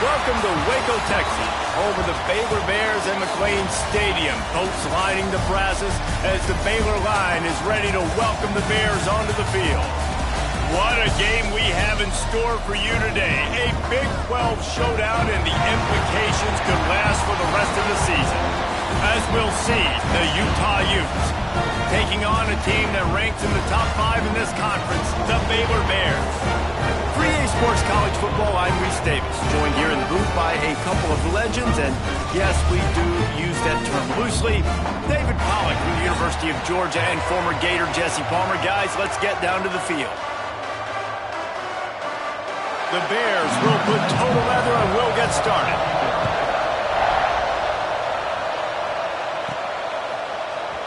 Welcome to Waco, Texas, home of the Baylor Bears and McLean Stadium. Boats lining the brasses as the Baylor line is ready to welcome the Bears onto the field. What a game we have in store for you today. A Big 12 showdown, and the implications could last for the rest of the season. As we'll see, the Utah Utes taking on a team that ranks in the top 5 in this conference, the Baylor Bears. For EA Sports College Football, I'm Reese Davis, joined here in the booth by a couple of legends, and yes, we do use that term loosely. David Pollack from the University of Georgia and former Gator Jesse Palmer. Guys, let's get down to the field. The Bears will put total leather and we'll get started.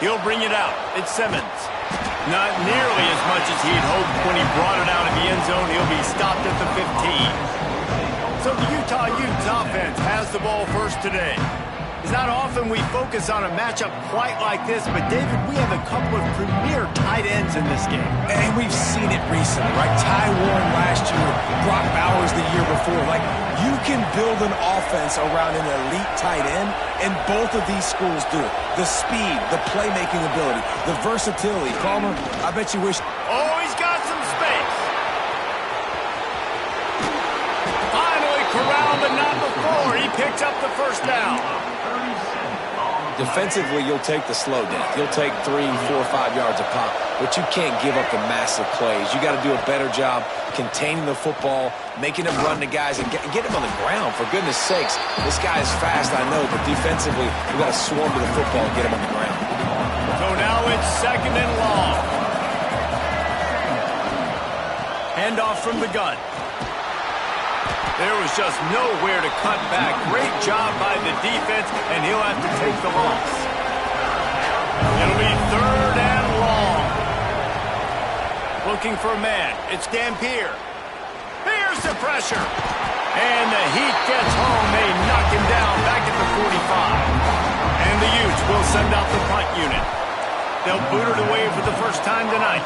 He'll bring it out. It's Simmons. Not nearly as much as he'd hoped when he brought it out of the end zone. He'll be stopped at the 15. So the Utah Utes offense has the ball first today. It's not often we focus on a matchup quite like this, but David, we have a couple of premier tight ends in this game. And we've seen it recently, right? Ty Warren last year, Brock Bowers the year before. Like, you can build an offense around an elite tight end, and both of these schools do it. The speed, the playmaking ability, the versatility. Palmer, I bet you wish... Oh, he's got some space. Finally corralled, but not before. He picks up the first down. Defensively, you'll take the slow down. You'll take 3, 4, 5 yards a pop, but you can't give up the massive plays. You got to do a better job containing the football, making them run the guys, and get them on the ground. For goodness sakes, this guy is fast, I know, but defensively, we got to swarm to the football and get him on the ground. So now it's second and long. Handoff from the gun. There was just nowhere to cut back. Great job by the defense, and he'll have to take the loss. It'll be third and long. Looking for a man. It's Dampier. Here's the pressure. And the heat gets home. They knock him down back at the 45. And the Utes will send out the punt unit. They'll boot it away for the first time tonight.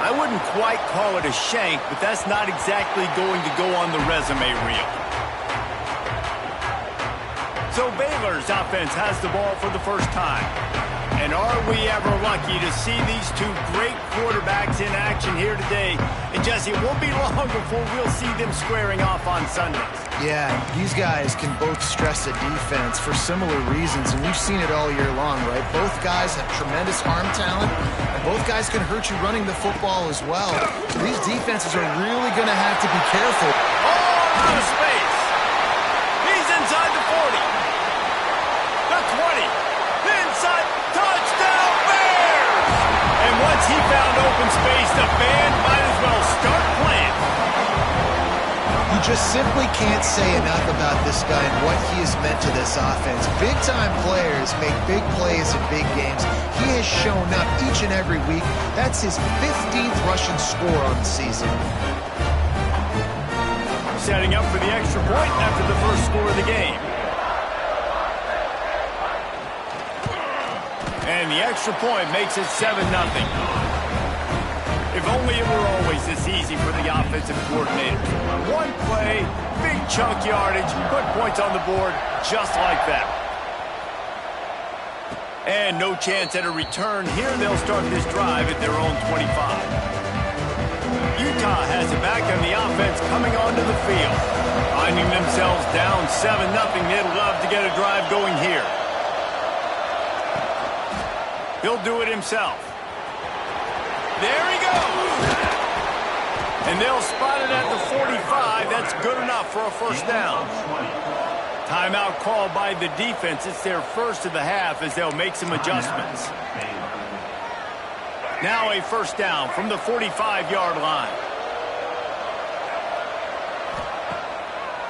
I wouldn't quite call it a shank, but that's not exactly going to go on the resume reel. So Baylor's offense has the ball for the first time. And are we ever lucky to see these two great quarterbacks in action here today? And Jesse, it won't be long before we'll see them squaring off on Sundays. Yeah, these guys can both stress a defense for similar reasons, and we've seen it all year long, right? Both guys have tremendous arm talent, and both guys can hurt you running the football as well. So these defenses are really going to have to be careful. Oh, out of space. He's inside the 40. The 20. Inside. Touchdown, Bears! And once he found open space, the band might as well start playing. You just simply can't say enough about this guy and what he has meant to this offense. Big-time players make big plays in big games. He has shown up each and every week. That's his 15th rushing score on the season. Setting up for the extra point after the first score of the game. And the extra point makes it 7-0. If only it were always this easy for the offensive coordinator. One play, big chunk yardage, put points on the board just like that. And no chance at a return. Here they'll start this drive at their own 25. Utah has it back on the offense coming onto the field. Finding themselves down 7-0, they'd love to get a drive going here. He'll do it himself. There he goes. And they'll spot it at the 45. That's good enough for a first down. Timeout called by the defense. It's their first of the half as they'll make some adjustments. Now a first down from the 45-yard line.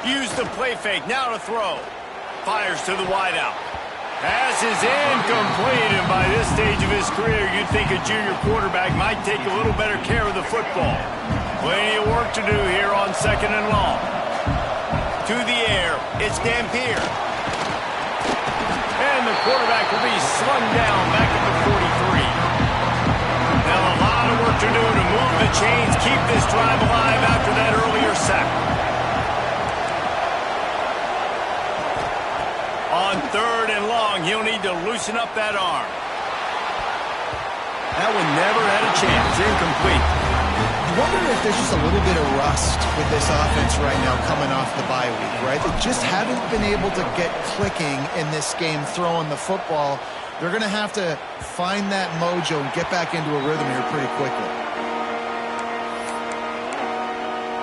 Use the play fake. Now to throw. Fires to the wideout. Pass is incomplete, and by this stage of his career, you'd think a junior quarterback might take a little better care of the football. Plenty of work to do here on second and long. To the air, it's Dampier. And the quarterback will be slung down back at the 43. Now a lot of work to do to move the chains, keep this drive alive after that earlier sack. 3rd and long. He'll need to loosen up that arm. That one never had a chance. Incomplete. You wonder if there's just a little bit of rust with this offense right now coming off the bye week, right? They just haven't been able to get clicking in this game throwing the football. They're going to have to find that mojo and get back into a rhythm here pretty quickly.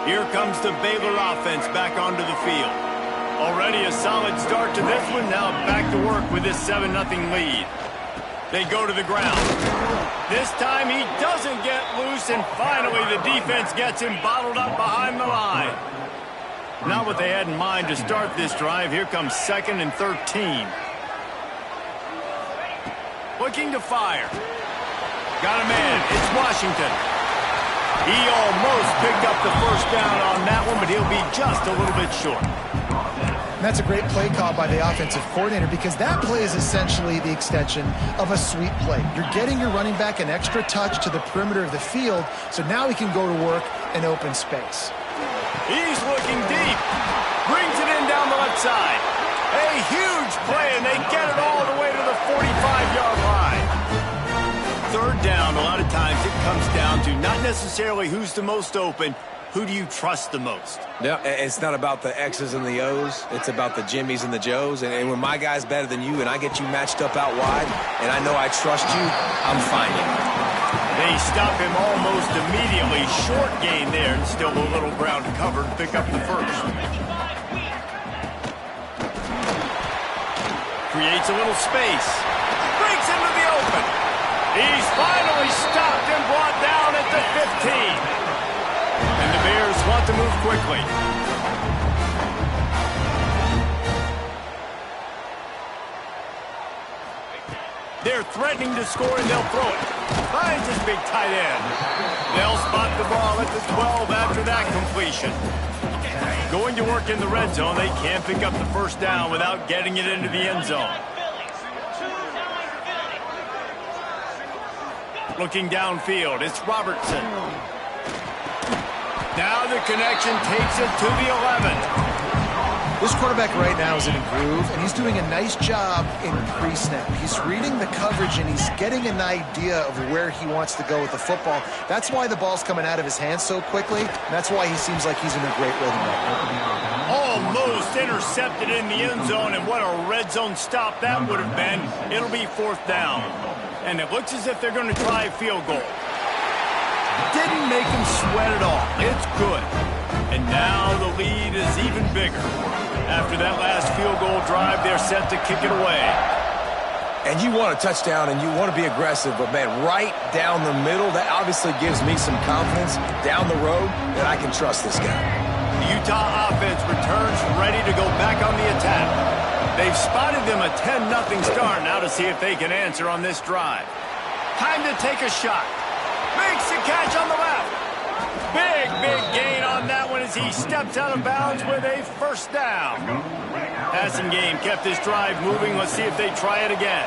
Here comes the Baylor offense back onto the field. Already a solid start to this one. Now back to work with this 7-0 lead. They go to the ground. This time he doesn't get loose, and finally the defense gets him bottled up behind the line. Not what they had in mind to start this drive. Here comes 2nd and 13. Looking to fire. Got a man. It's Washington. He almost picked up the first down on that one, but he'll be just a little bit short. And that's a great play call by the offensive coordinator, because that play is essentially the extension of a sweep play. You're getting your running back an extra touch to the perimeter of the field, so now he can go to work in open space. He's looking deep. Brings it in down the left side. A huge play, and they get it all the way to the 45-yard line. 3rd down, a lot of times it comes down to not necessarily who's the most open. Who do you trust the most? Yeah, it's not about the X's and the O's. It's about the Jimmys and the Joes. And when my guy's better than you and I get you matched up out wide and I know I trust you, I'm finding it. They stop him almost immediately. Short gain there, and still a little ground covered. Pick up the first. Creates a little space. Breaks into the open. He's finally stopped and brought down at the 15. And the Bears want to move quickly. They're threatening to score, and they'll throw it. Finds his big tight end. They'll spot the ball at the 12 after that completion. Going to work in the red zone. They can't pick up the first down without getting it into the end zone. Looking downfield, it's Robertson. Now the connection takes it to the 11. This quarterback right now is in a groove, and he's doing a nice job in pre-snap. He's reading the coverage, and he's getting an idea of where he wants to go with the football. That's why the ball's coming out of his hands so quickly, and that's why he seems like he's in a great rhythm right now. Almost intercepted in the end zone, and what a red zone stop that would have been. It'll be 4th down. And it looks as if they're going to try a field goal. Didn't make him sweat at all. It's good. And now the lead is even bigger. After that last field goal drive, they're set to kick it away. And you want a touchdown and you want to be aggressive, but man, right down the middle, that obviously gives me some confidence down the road that I can trust this guy. The Utah offense returns ready to go back on the attack. They've spotted them a 10-0 start. Now to see if they can answer on this drive. Time to take a shot. Makes the catch on the left. Big gain on that one as he steps out of bounds with a first down. Passing game kept this drive moving. Let's see if they try it again.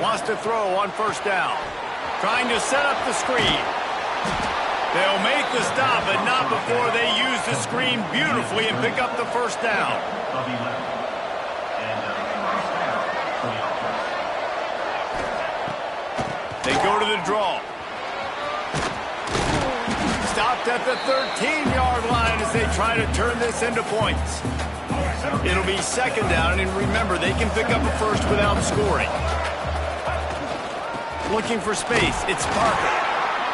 Wants to throw on first down. Trying to set up the screen. They'll make the stop, but not before they use the screen beautifully and pick up the first down. They go to the draw. Stopped at the 13-yard line as they try to turn this into points. It'll be 2nd down, and remember, they can pick up a first without scoring. Looking for space, it's Parker.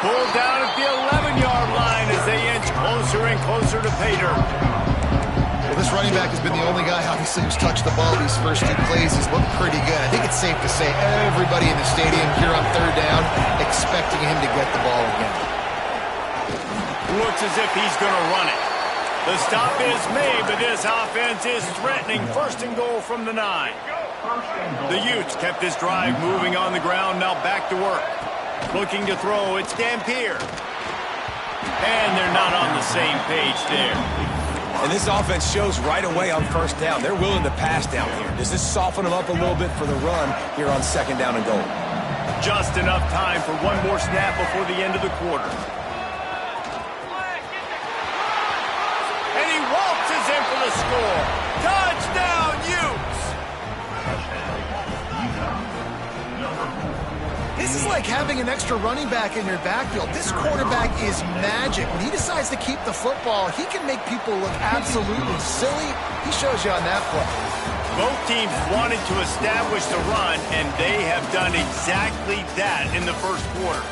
Pulled down at the 11-yard line as they inch closer and closer to pay dirt. Well, this running back has been the only guy, obviously, who's touched the ball these first 2 plays. He's looked pretty good. I think it's safe to say everybody in the stadium here on 3rd down expecting him to get the ball again. Looks as if he's going to run it. The stop is made, but this offense is threatening 1st and goal from the 9. The Utes kept this drive moving on the ground, now back to work. Looking to throw, it's Dampier. And they're not on the same page there. And this offense shows right away on first down. They're willing to pass down here. Does this soften them up a little bit for the run here on 2nd down and goal? Just enough time for one more snap before the end of the quarter. And he waltzes in for the score. Touchdown, Utes! like having an extra running back in your backfield. This quarterback is magic. When he decides to keep the football, he can make people look absolutely silly. He shows you on that play. Both teams wanted to establish the run, and they have done exactly that in the first quarter.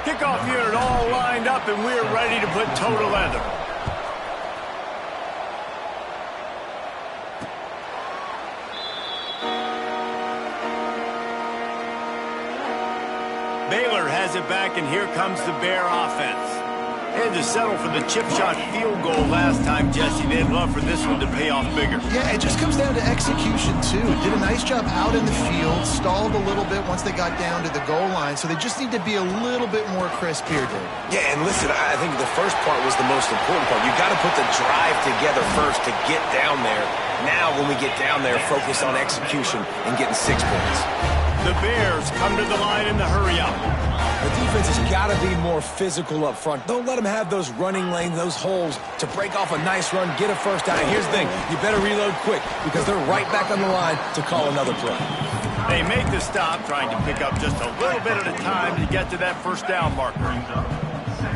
Kickoff unit all lined up, and we're ready to put toe to leather. Baylor has it back, and here comes the Bear offense. They had to settle for the chip shot field goal last time, Jesse. They'd love for this one to pay off bigger. Yeah, it just comes down to execution, too. Did a nice job out in the field, stalled a little bit once they got down to the goal line, so they just need to be a little bit more crisp here, Dave. Yeah, and listen, I think the first part was the most important part. You got to put the drive together first to get down there. Now, when we get down there, focus on execution and getting 6 points. The Bears come to the line in the hurry-up. The defense has got to be more physical up front. Don't let them have those running lanes, those holes to break off a nice run, get a first down. And here's the thing, you better reload quick because they're right back on the line to call another play. They make the stop, trying to pick up just a little bit at a time to get to that first down marker.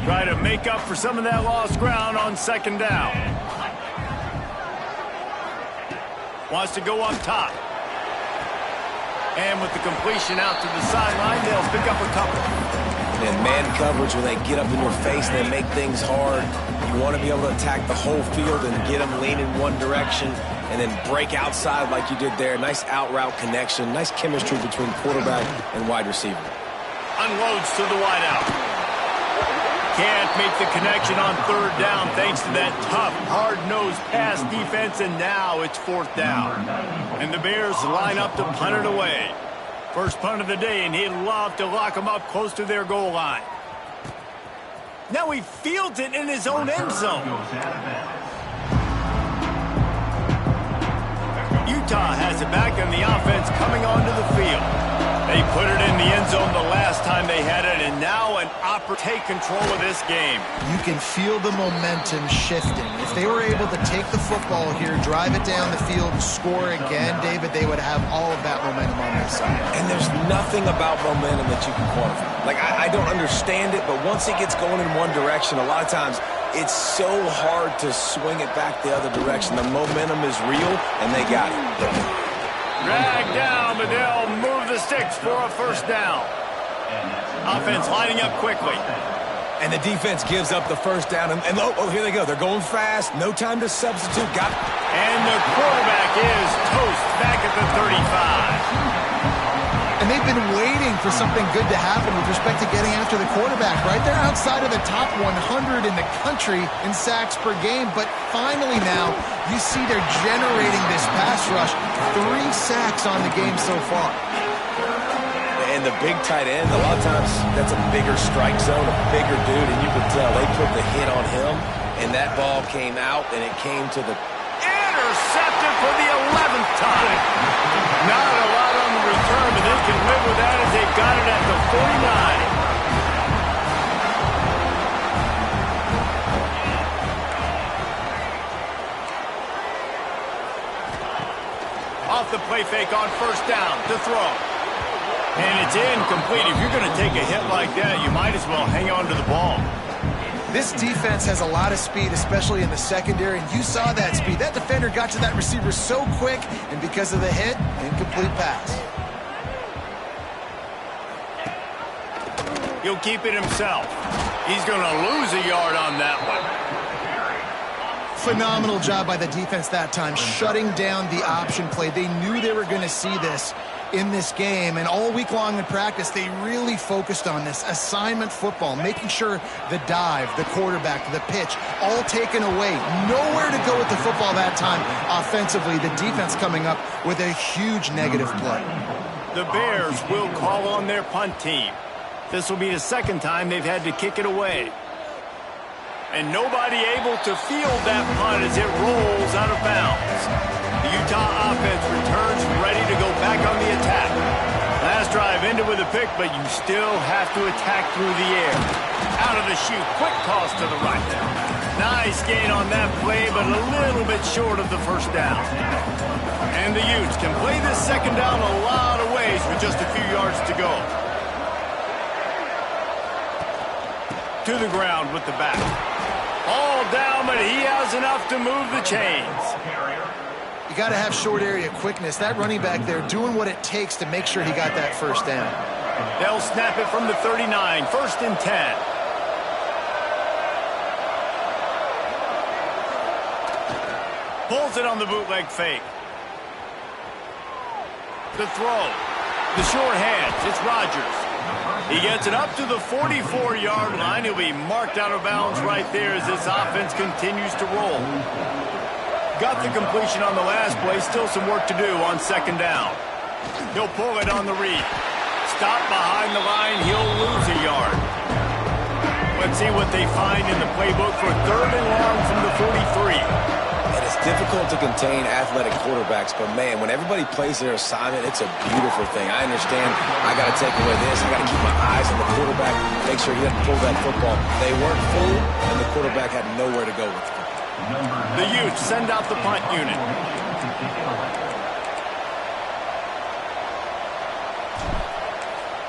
Try to make up for some of that lost ground on second down. Wants to go up top. And with the completion out to the sideline, they'll pick up a couple. And man coverage, when they get up in your face and they make things hard, you want to be able to attack the whole field and get them leaning one direction and then break outside like you did there. Nice out route connection, nice chemistry between quarterback and wide receiver. Unloads to the wideout. Can't make the connection on third down thanks to that tough, hard-nosed pass defense, and now it's fourth down. And the Bears line up to punt it away. First punt of the day, and he'd love to lock them up close to their goal line. Now he fields it in his own end zone. Utah has it back, and the offense coming onto the field. They put it in the end zone the last time they had it, and now an opportunity to take control of this game. You can feel the momentum shifting. If they were able to take the football here, drive it down the field, and score again, David, they would have all of that momentum on their side. And there's nothing about momentum that you can quantify. Like, I don't understand it, but once it gets going in one direction, a lot of times it's so hard to swing it back the other direction. The momentum is real, and they got it. Drag down, but they'll move the sticks for a first down. Offense lining up quickly. And the defense gives up the first down. And oh, here they go. They're going fast. No time to substitute. Got it. And the quarterback is toast back at the 35. And they've been waiting for something good to happen with respect to getting after the quarterback, right? They're outside of the top 100 in the country in sacks per game, but finally now you see they're generating this pass rush. 3 sacks on the game so far. And the big tight end, a lot of times that's a bigger strike zone, a bigger dude, and you can tell they put the hit on him, and that ball came out, and it came to the... Intercepted for the 11th time. Not a lot on the return, but they can live with that as they've got it at the 49. Off the play fake on first down to throw. And it's incomplete. If you're going to take a hit like that, you might as well hang on to the ball. This defense has a lot of speed, especially in the secondary, and you saw that speed. That defender got to that receiver so quick, and because of the hit, incomplete pass. He'll keep it himself. He's going to lose a yard on that one. Phenomenal job by the defense that time, shutting down the option play. They knew they were going to see this in this game, and all week long in practice, they really focused on this assignment football, making sure the dive, the quarterback, the pitch, all taken away. Nowhere to go with the football that time offensively. The defense coming up with a huge negative play. The Bears will call on their punt team. This will be the second time they've had to kick it away. And nobody able to field that punt as it rolls out of bounds. The Utah offense returns ready to go back on the attack. Last drive ended with a pick, but you still have to attack through the air. Out of the chute, quick toss to the right. Nice gain on that play, but a little bit short of the first down. And the Utes can play this second down a lot of ways with just a few yards to go. To the ground with the back. All down, but he has enough to move the chains. You got to have short area quickness. That running back there doing what it takes to make sure he got that first down. They'll snap it from the 39, 1st and 10. Pulls it on the bootleg fake. The throw. The short hands. It's Rodgers. He gets it up to the 44-yard line. He'll be marked out of bounds right there as this offense continues to roll. Got the completion on the last play. Still some work to do on second down. He'll pull it on the read. Stop behind the line. He'll lose a yard. Let's see what they find in the playbook for 3rd and long from the 43. It's difficult to contain athletic quarterbacks, but man, when everybody plays their assignment, it's a beautiful thing. I understand I got to take away this. I got to keep my eyes on the quarterback, make sure he doesn't pull that football. They weren't fooled, and the quarterback had nowhere to go with it. The Utes send out the punt unit.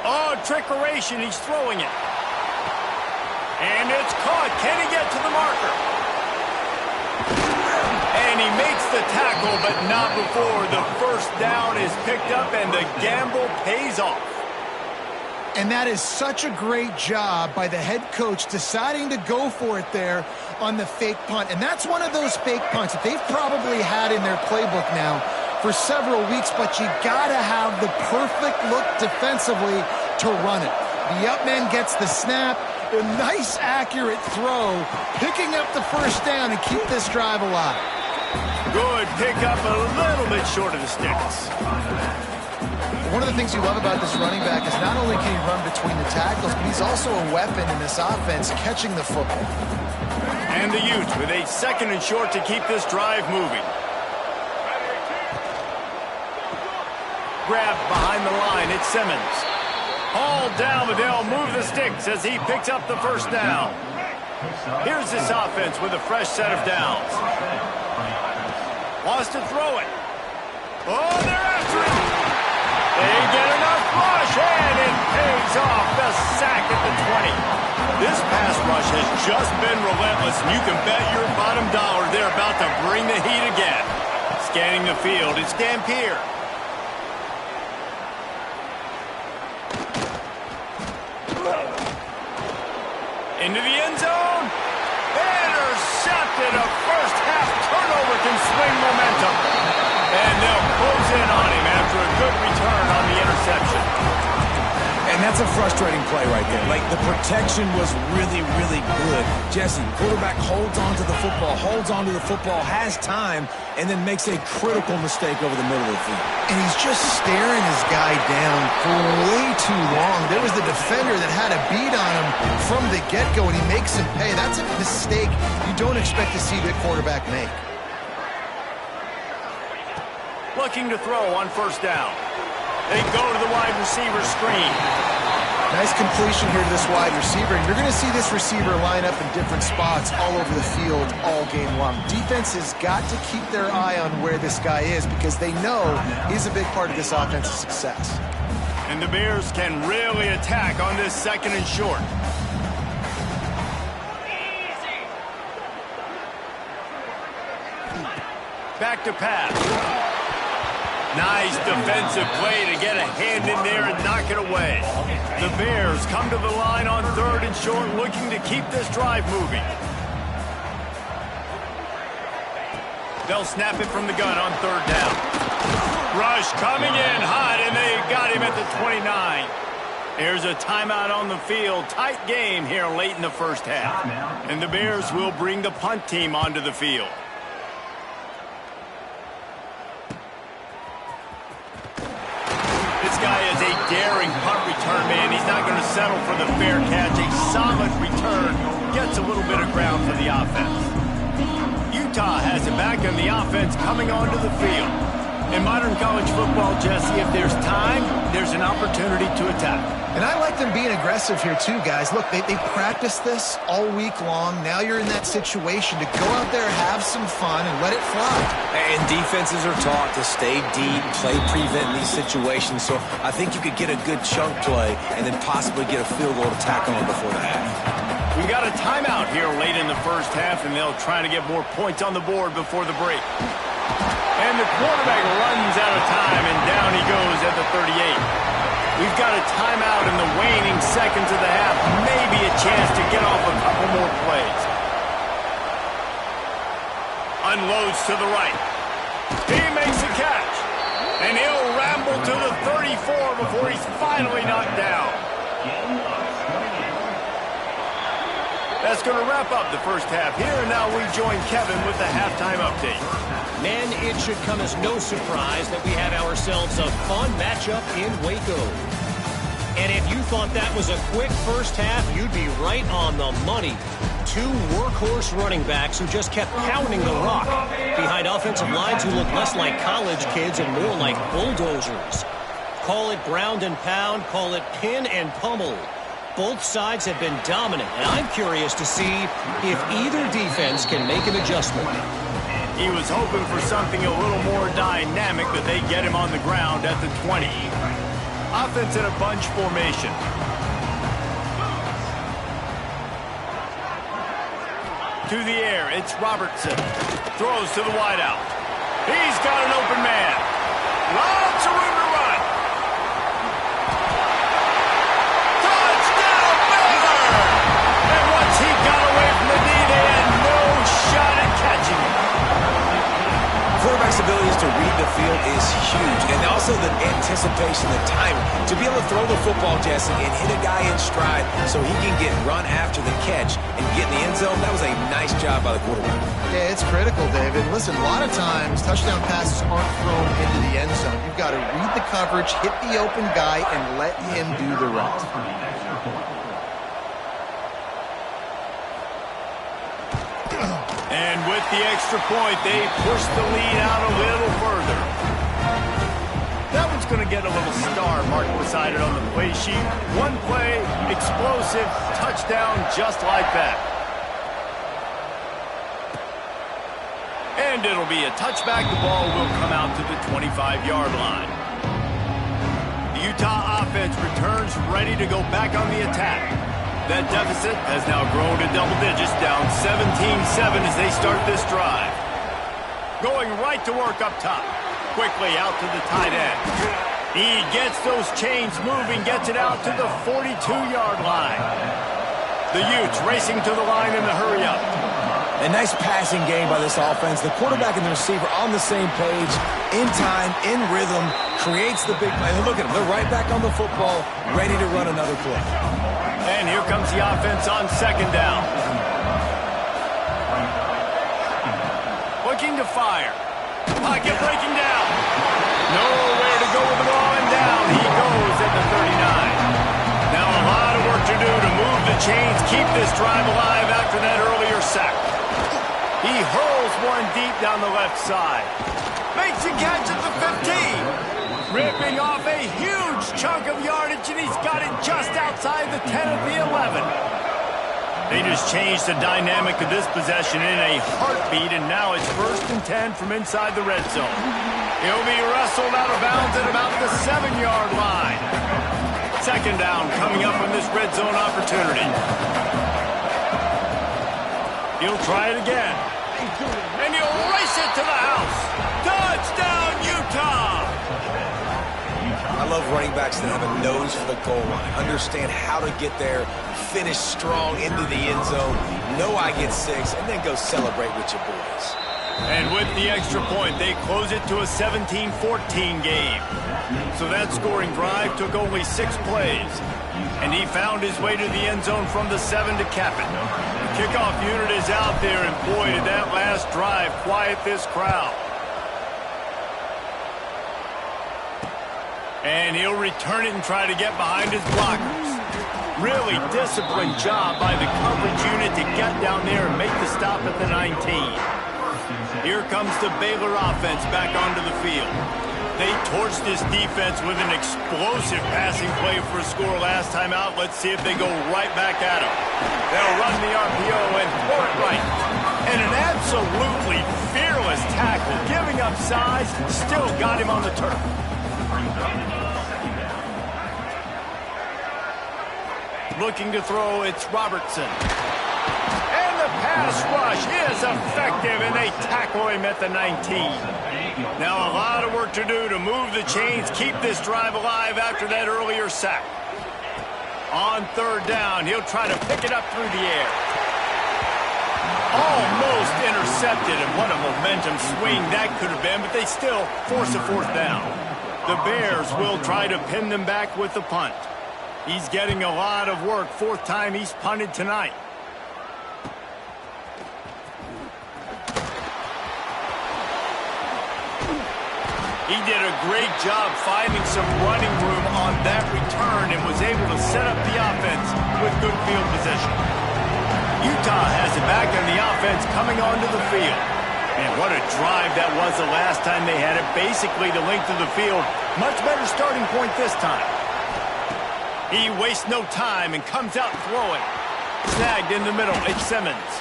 Oh, trickeration. He's throwing it. And it's caught. Can he get to the marker? And he makes the tackle, but not before the first down is picked up and the gamble pays off. And that is such a great job by the head coach deciding to go for it there on the fake punt. And that's one of those fake punts that they've probably had in their playbook now for several weeks, but you got to have the perfect look defensively to run it. The up man gets the snap, a nice accurate throw, picking up the first down and keep this drive alive. Good pickup, a little bit short of the sticks. One of the things you love about this running back is not only can he run between the tackles, but he's also a weapon in this offense catching the football. And the Utes with a 2nd and short to keep this drive moving. Grabbed behind the line, it's Simmons. All down, but they'll move the sticks as he picks up the first down. Here's this offense with a fresh set of downs. Wants to throw it. Oh, they're after him. They get enough rush, and it pays off. The sack at the 20. This pass rush has just been relentless, and you can bet your bottom dollar they're about to bring the heat again. Scanning the field, it's Dampier. Into the end zone. Intercepted. A first-half turnover can swing momentum. And they'll close in on him after a good return on the interception. And that's a frustrating play right there. Like, the protection was really, really good. Jesse, quarterback holds on to the football, has time, and then makes a critical mistake over the middle of the field. And he's just staring his guy down for way too long. There was the defender that had a beat on him from the get-go, and he makes him pay. That's a mistake you don't expect to see the quarterback make. Looking to throw on first down. They go to the wide receiver screen. Nice completion here to this wide receiver. And you're going to see this receiver line up in different spots all over the field all game long. Defense has got to keep their eye on where this guy is because they know he's a big part of this offense's success. And the Bears can really attack on this 2nd and short. Back to pass. Nice defensive play to get a hand in there and knock it away. The Bears come to the line on 3rd and short, looking to keep this drive moving. They'll snap it from the gun on 3rd down. Rush coming in hot, and they got him at the 29. There's a timeout on the field. Tight game here late in the first half. And the Bears will bring the punt team onto the field. This guy is a daring punt return man. He's not going to settle for the fair catch. A solid return. Gets a little bit of ground for the offense. Utah has it back, and the offense coming onto the field. In modern college football, Jesse, if there's time, there's an opportunity to attack. And I like them being aggressive here too, guys. Look, they practiced this all week long. Now you're in that situation to go out there, have some fun, and let it fly. And defenses are taught to stay deep, play prevent in these situations. So I think you could get a good chunk play and then possibly get a field goal to tack on before the half. We got a timeout here late in the first half, and they'll try to get more points on the board before the break. And the quarterback runs out of time, and down he goes at the 38. We've got a timeout in the waning seconds of the half. Maybe a chance to get off a couple more plays. Unloads to the right. He makes a catch. And he'll ramble to the 34 before he's finally knocked down. That's going to wrap up the first half here. And now we join Kevin with the halftime update. Men, it should come as no surprise that we had ourselves a fun matchup in Waco. And if you thought that was a quick first half, you'd be right on the money. Two workhorse running backs who just kept pounding the rock behind offensive lines who look less like college kids and more like bulldozers. Call it ground and pound, call it pin and pummel. Both sides have been dominant, and I'm curious to see if either defense can make an adjustment. He was hoping for something a little more dynamic, but they get him on the ground at the 20. Offense in a bunch formation. To the air, it's Robertson. Throws to the wideout. He's got an open man. Lots of room to run. Touchdown, Baylor! And once he got away from the knee, they had no shot at catching him. Quarterback's abilities to read the field is huge, and also the anticipation, the timing. To be able to throw the football, Jesse, and hit a guy in stride so he can get run after the catch and get in the end zone, that was a nice job by the quarterback. Yeah, it's critical, David. Listen, a lot of times touchdown passes aren't thrown into the end zone. You've got to read the coverage, hit the open guy, and let him do the rest. And with the extra point, they push the lead out a little further. That one's going to get a little star marked beside it on the play sheet. One play, explosive, touchdown, just like that. And it'll be a touchback. The ball will come out to the 25-yard line. The Utah offense returns ready to go back on the attack. That deficit has now grown to double digits, down 17-7 as they start this drive. Going right to work up top. Quickly out to the tight end. He gets those chains moving, gets it out to the 42-yard line. The Utes racing to the line in the hurry-up. A nice passing game by this offense. The quarterback and the receiver on the same page, in time, in rhythm, creates the big play. Look at them. They're right back on the football, ready to run another play. And here comes the offense on second down. Looking to fire. Pocket breaking down. Nowhere to go with the ball, and down he goes at the 39. Now a lot of work to do to move the chains, keep this drive alive after that earlier sack. He hurls one deep down the left side. Makes a catch at the 15. Ripping off a huge chunk of yardage, and he's got it just outside the 10 of the 11. They just changed the dynamic of this possession in a heartbeat, and now it's 1st and 10 from inside the red zone. He'll be wrestled out of bounds at about the 7-yard line. Second down coming up on this red zone opportunity. He'll try it again. And he'll race it to the house. Touchdown, Utah! I love running backs that have a nose for the goal line, understand how to get there, finish strong into the end zone, know I get 6, and then go celebrate with your boys. And with the extra point, they close it to a 17-14 game. So that scoring drive took only 6 plays. And he found his way to the end zone from the 7 to cap it. The kickoff unit is out there, and boy, did that last drive quiet this crowd. And he'll return it and try to get behind his blockers. Really disciplined job by the coverage unit to get down there and make the stop at the 19. Here comes the Baylor offense back onto the field. They torched this defense with an explosive passing play for a score last time out. Let's see if they go right back at him. They'll run the RPO and throw it right. And an absolutely fearless tackle, giving up size, still got him on the turf. Looking to throw, it's Robertson. And the pass rush is effective, and they tackle him at the 19. Now a lot of work to do to move the chains, keep this drive alive after that earlier sack. On third down, he'll try to pick it up through the air. Almost intercepted, and what a momentum swing that could have been, but they still force a fourth down. The Bears will try to pin them back with the punt. He's getting a lot of work. Fourth time he's punted tonight. He did a great job finding some running room on that return and was able to set up the offense with good field position. Utah has it back in the offense coming onto the field. And what a drive that was the last time they had it. Basically the length of the field. Much better starting point this time. He wastes no time and comes out throwing. Snagged in the middle. It's Simmons.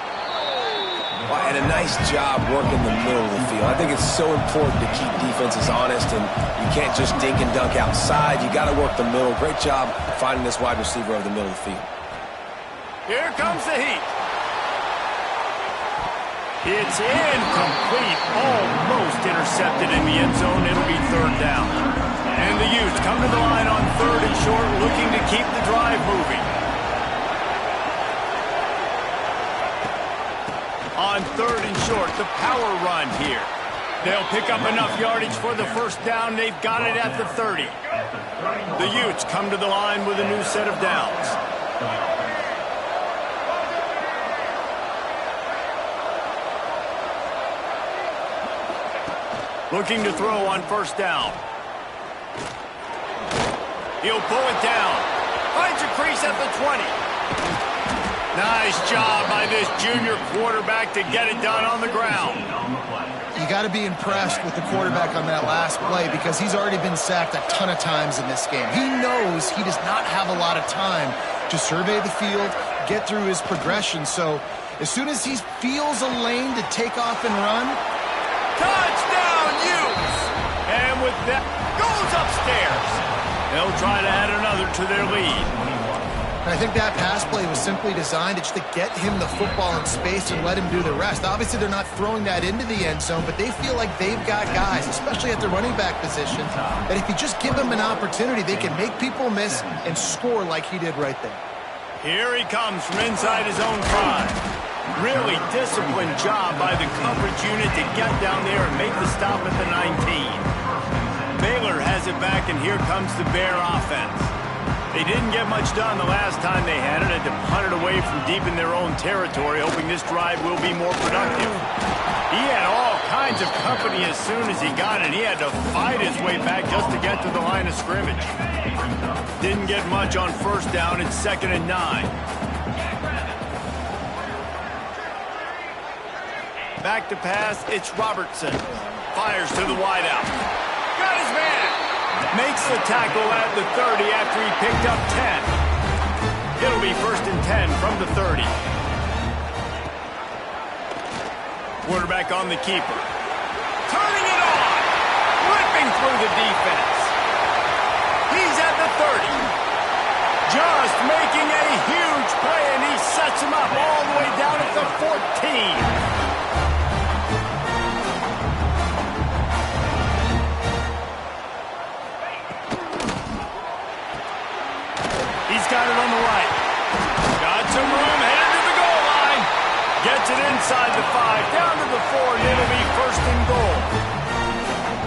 Well, and a nice job working the middle of the field. I think it's so important to keep defenses honest, and you can't just dink and dunk outside. You got to work the middle. Great job finding this wide receiver over the middle of the field. Here comes the heat. It's incomplete. Almost intercepted in the end zone. It'll be third down. And the Utes come to the line on third and short, looking to keep the drive moving. On third and short, the power run here. They'll pick up enough yardage for the first down. They've got it at the 30. The Utes come to the line with a new set of downs. Looking to throw on first down. He'll pull it down. Finds a crease at the 20. Nice job by this junior quarterback to get it done on the ground. You got to be impressed with the quarterback on that last play because he's already been sacked a ton of times in this game. He knows he does not have a lot of time to survey the field, get through his progression. So as soon as he feels a lane to take off and run. Touchdown, Utes! And with that, goes upstairs. They'll try to add another to their lead. I think that pass play was simply designed just to get him the football in space and let him do the rest. Obviously, they're not throwing that into the end zone, but they feel like they've got guys, especially at the running back position, that if you just give them an opportunity, they can make people miss and score like he did right there. Here he comes from inside his own 5. Really disciplined job by the coverage unit to get down there and make the stop at the 19. Baylor has it back, and here comes the Bear offense. They didn't get much done the last time they had it, and to punt it away from deep in their own territory, hoping this drive will be more productive. He had all kinds of company as soon as he got it. He had to fight his way back just to get to the line of scrimmage. Didn't get much on first down. It's 2nd and 9. Back to pass, it's Robertson. Fires to the wideout. Got his man. Makes the tackle at the 30 after he picked up 10. It'll be 1st and 10 from the 30. Quarterback on the keeper. Turning it on. Ripping through the defense. He's at the 30. Just making a huge play, and he sets him up all the way down at the 14. Got it on the right. Got some room, headed to the goal line. Gets it inside the 5, down to the 4, and it'll be 1st and goal.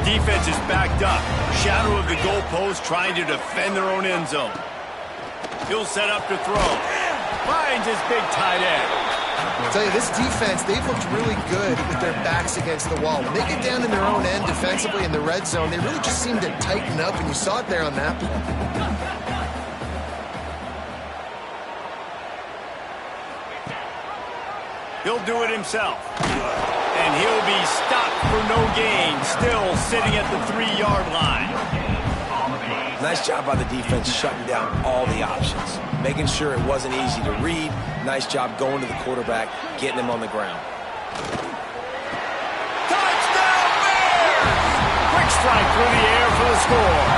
Defense is backed up. Shadow of the goalpost trying to defend their own end zone. He'll set up to throw. Finds his big tight end. I'll tell you, this defense, they've looked really good with their backs against the wall. When they get down in their own end defensively in the red zone, they really just seem to tighten up, and you saw it there on that play. He'll do it himself. And And he'll be stopped for no gain, still sitting at the 3-yard line. Nice job by the defense shutting down all the options, making sure it wasn't easy to read. Nice job going to the quarterback, getting him on the ground. Touchdown Bears! Quick strike through the air for the score.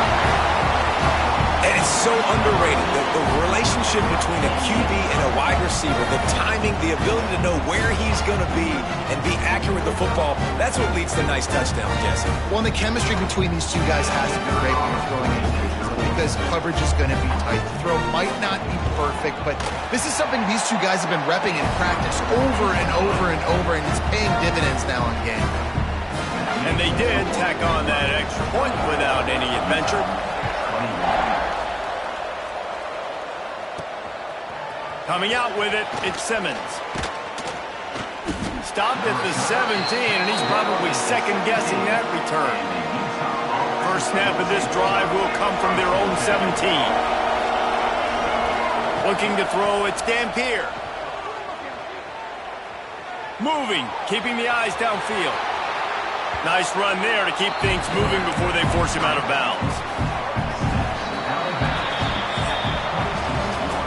And it's so underrated, the relationship between a QB and a wide receiver, the timing, the ability to know where he's going to be and be accurate with the football, that's what leads to nice touchdowns, Jesse. Well, and the chemistry between these two guys has to be great when you're throwing into because coverage is going to be tight. The throw might not be perfect, but this is something these two guys have been repping in practice over and over and over, and it's paying dividends now in game. And they did tack on that extra point without any adventure. Coming out with it, it's Simmons. Stopped at the 17, and he's probably second-guessing that return. First snap of this drive will come from their own 17. Looking to throw, it's Dampier. Moving, keeping the eyes downfield. Nice run there to keep things moving before they force him out of bounds.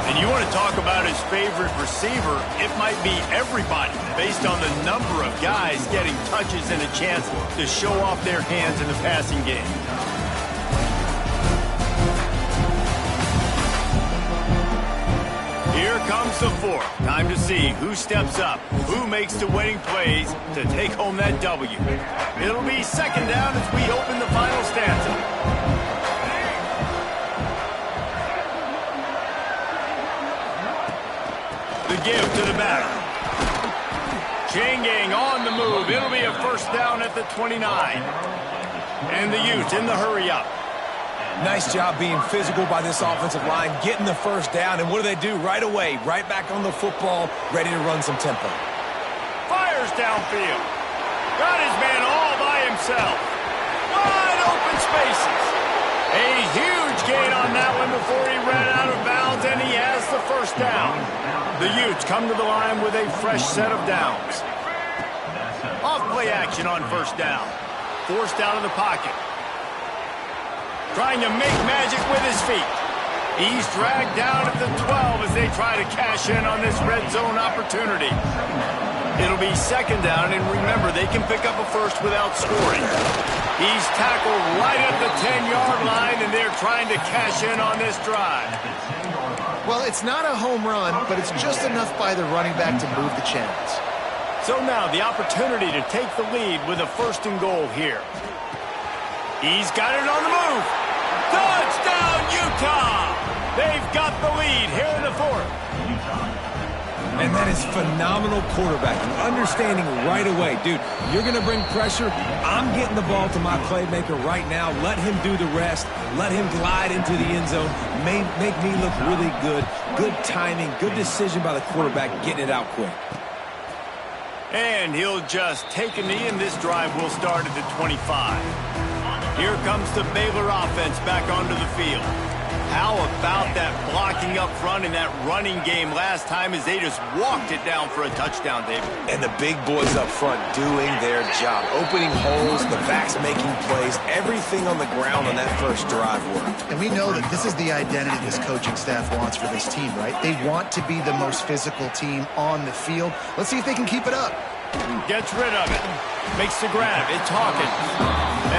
And you want to talk about his favorite receiver, it might be everybody based on the number of guys getting touches and a chance to show off their hands in the passing game. Here comes the fourth. Time to see who steps up, who makes the winning plays to take home that W. It'll be second down as we open the final stanza. The give to the back. Chain gang on the move. It'll be a first down at the 29. And the Utes in the hurry up. Nice job being physical by this offensive line, getting the first down. And what do they do right away? Right back on the football, ready to run some tempo. Fires downfield. Got his man all by himself. Wide open spaces. A huge gain on that one before he ran out of bounds, and he has the first down. The Utes come to the line with a fresh set of downs. Off-play action on first down. Forced out of the pocket. Trying to make magic with his feet. He's dragged down at the 12 as they try to cash in on this red zone opportunity. It'll be second down, and remember, they can pick up a first without scoring. He's tackled right at the 10-yard line, and they're trying to cash in on this drive. Well, it's not a home run, but it's just enough by the running back to move the chains. So now the opportunity to take the lead with a first and goal here. He's got it on the move. Touchdown, Utah! They've got the lead here in the fourth. And that is phenomenal quarterbacking, understanding right away. Dude, you're going to bring pressure. I'm getting the ball to my playmaker right now. Let him do the rest. Let him glide into the end zone. Make me look really good. Good timing, good decision by the quarterback, getting it out quick. And he'll just take a knee, and this drive will start at the 25. Here comes the Baylor offense back onto the field. How about that blocking up front and that running game last time as they just walked it down for a touchdown, David? And the big boys up front doing their job. Opening holes, the backs making plays, everything on the ground on that first drive worked. And we know that this is the identity this coaching staff wants for this team, right? They want to be the most physical team on the field. Let's see if they can keep it up. Gets rid of it. Makes the grab. It's Hawkins.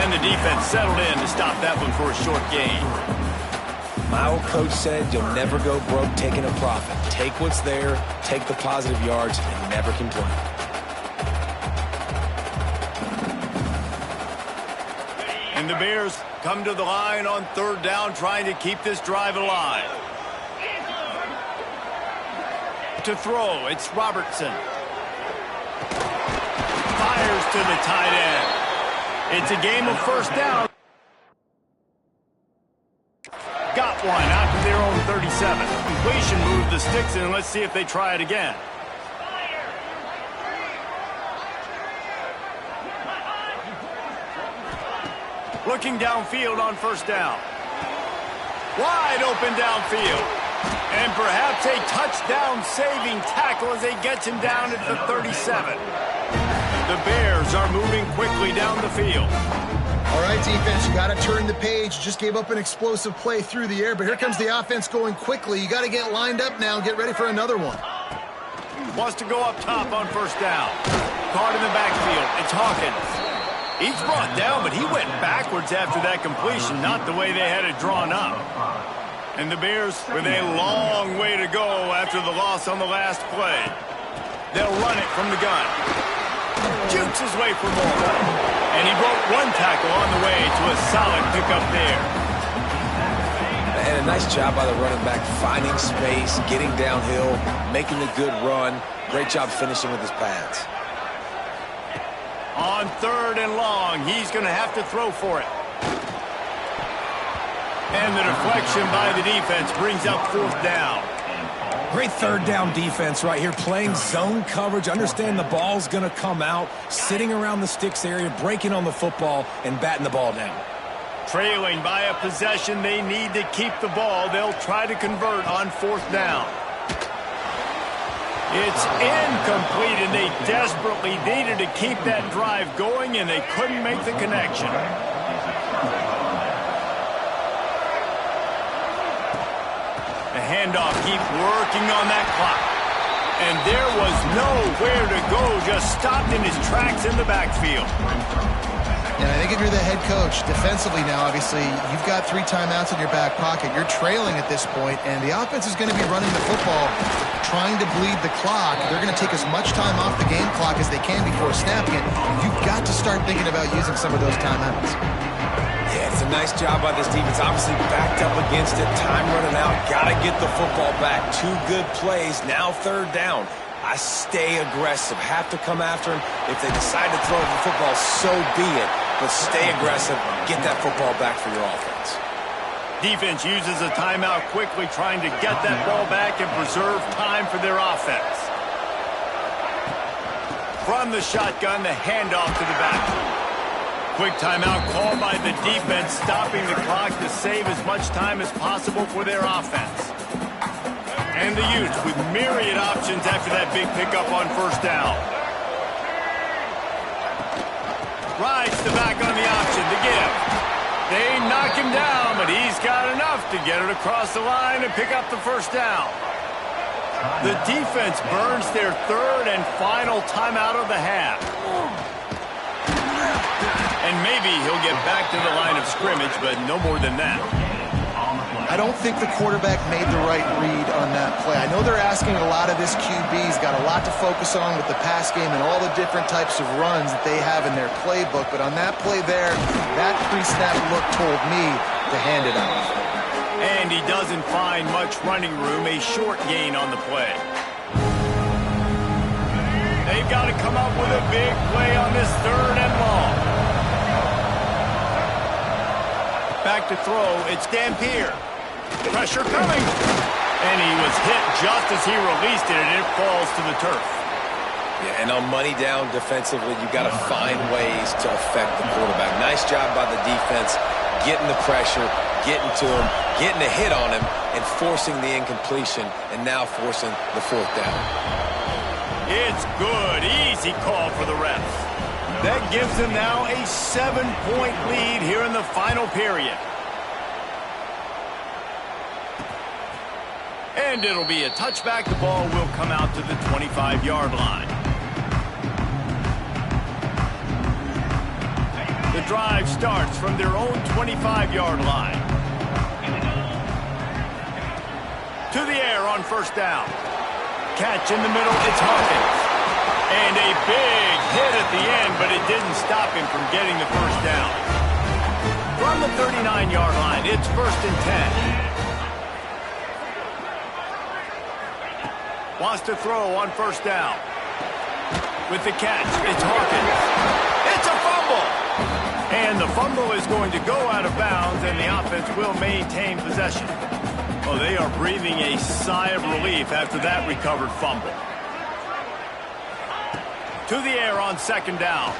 And the defense settled in to stop that one for a short gain. My old coach said you'll never go broke taking a profit. Take what's there, take the positive yards, and never complain. And the Bears come to the line on third down, trying to keep this drive alive. To throw, it's Robertson. Fires to the tight end. It's a game of first down. Got one out to their own 37. Completion moved the sticks in. Let's see if they try it again. Looking downfield on first down. Wide open downfield. And perhaps a touchdown-saving tackle as they get him down at the 37. The Bears are moving quickly down the field. All right, defense, you got to turn the page. Just gave up an explosive play through the air, but here comes the offense going quickly. You got to get lined up now and get ready for another one. Wants to go up top on first down. Caught in the backfield. It's Hawkins. He's brought down, but he went backwards after that completion, not the way they had it drawn up. And the Bears with a long way to go after the loss on the last play. They'll run it from the gun. Jukes his way for more. And he broke one tackle on the way to a solid pickup there. And a nice job by the running back, finding space, getting downhill, making a good run. Great job finishing with his pads. On 3rd and long, he's going to have to throw for it. And the deflection by the defense brings up 4th down. Great 3rd down defense right here, playing zone coverage, understand the ball's going to come out, sitting around the sticks area, breaking on the football, and batting the ball down. Trailing by a possession, they need to keep the ball. They'll try to convert on 4th down. It's incomplete, and they desperately needed to keep that drive going, and they couldn't make the connection. The handoff keeps working on that clock. And there was nowhere to go, just stopped in his tracks in the backfield. And I think if you're the head coach, defensively now, obviously, you've got 3 timeouts in your back pocket. You're trailing at this point, and the offense is going to be running the football, trying to bleed the clock. They're going to take as much time off the game clock as they can before snapping it. You've got to start thinking about using some of those timeouts. Yeah, it's a nice job by this defense. Obviously backed up against it. Time running out. Got to get the football back. 2 good plays. Now 3rd down. I stay aggressive. Have to come after him. If they decide to throw the football, so be it. But stay aggressive. Get that football back for your offense. Defense uses a timeout quickly, trying to get that ball back and preserve time for their offense. From the shotgun, the handoff to the back. Quick timeout called by the defense, stopping the clock to save as much time as possible for their offense. And the Utes with myriad options after that big pickup on first down. Rides the back on the option to give. They knock him down, but he's got enough to get it across the line and pick up the first down. The defense burns their 3rd and final timeout of the half. And maybe he'll get back to the line of scrimmage, but no more than that. I don't think the quarterback made the right read on that play. I know they're asking a lot of this QB. He's got a lot to focus on with the pass game and all the different types of runs that they have in their playbook. But on that play there, that pre-snap look told me to hand it off. And he doesn't find much running room, a short gain on the play. They've got to come up with a big play on this 3rd and long. Back to throw, it's Dampier. Pressure coming. And he was hit just as he released it, and it falls to the turf. Yeah, and on money down defensively, you've got to find ways to affect the quarterback. Nice job by the defense, getting the pressure, getting to him, getting a hit on him, and forcing the incompletion, and now forcing the 4th down. It's good. Easy call for the refs. That gives them now a 7-point lead here in the final period. And it'll be a touchback. The ball will come out to the 25-yard line. The drive starts from their own 25-yard line. To the air on first down. Catch in the middle, it's Hawkins. And a big hit at the end, but it didn't stop him from getting the first down. From the 39-yard line, it's 1st and 10. Wants to throw on first down. With the catch, it's Hawkins. It's a fumble! And the fumble is going to go out of bounds, and the offense will maintain possession. Oh, they are breathing a sigh of relief after that recovered fumble. To the air on 2nd down.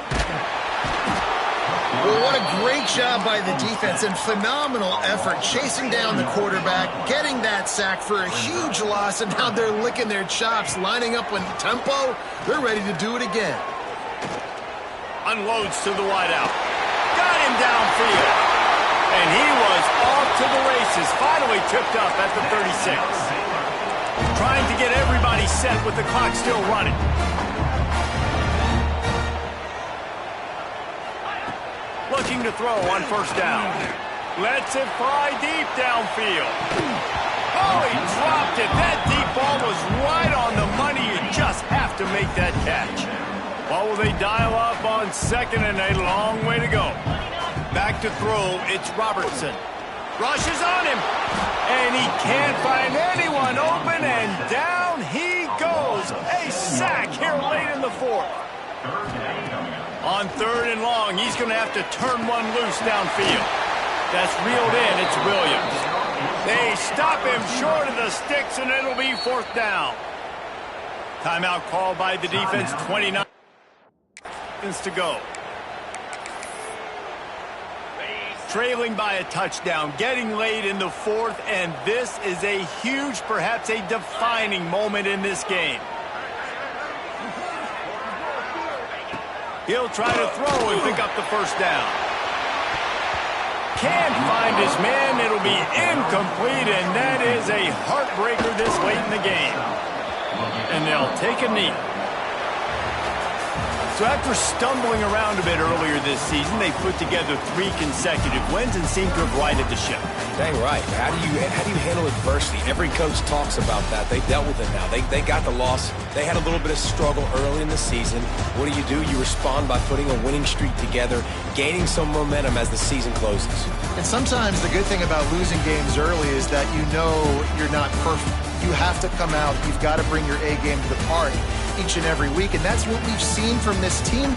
Well, what a great job by the defense and phenomenal effort chasing down the quarterback, getting that sack for a huge loss, and now they're licking their chops, lining up with tempo. They're ready to do it again. unloads to the wideout. Got him downfield. And he was off to the races. Finally tripped up at the 36. Trying to get everybody set with the clock still running. Looking to throw on first down. Lets it fly deep downfield. Oh, he dropped it. That deep ball was right on the money. You just have to make that catch. What will they dial up on second and a long way to go? Back to throw, it's Robertson. Rushes on him. And he can't find anyone open, and down he goes. A sack here late in the fourth. On third and long, he's going to have to turn one loose downfield. That's reeled in. It's Williams. They stop him short of the sticks, and it'll be fourth down. Timeout called by the defense. 29 seconds to go. Trailing by a touchdown, getting late in the fourth, and this is a huge, perhaps a defining moment in this game. He'll try to throw and pick up the first down. Can't find his man. It'll be incomplete, and that is a heartbreaker this late in the game. And they'll take a knee. So after stumbling around a bit earlier this season, they put together 3 consecutive wins and seem to have righted the ship. Dang right. How do you handle adversity? Every coach talks about that. They dealt with it now. They got the loss. They had a little bit of struggle early in the season. What do? You respond by putting a winning streak together, gaining some momentum as the season closes. And sometimes the good thing about losing games early is that you know you're not perfect. You have to come out. You've got to bring your A game to the party each and every week, and that's what we've seen from this team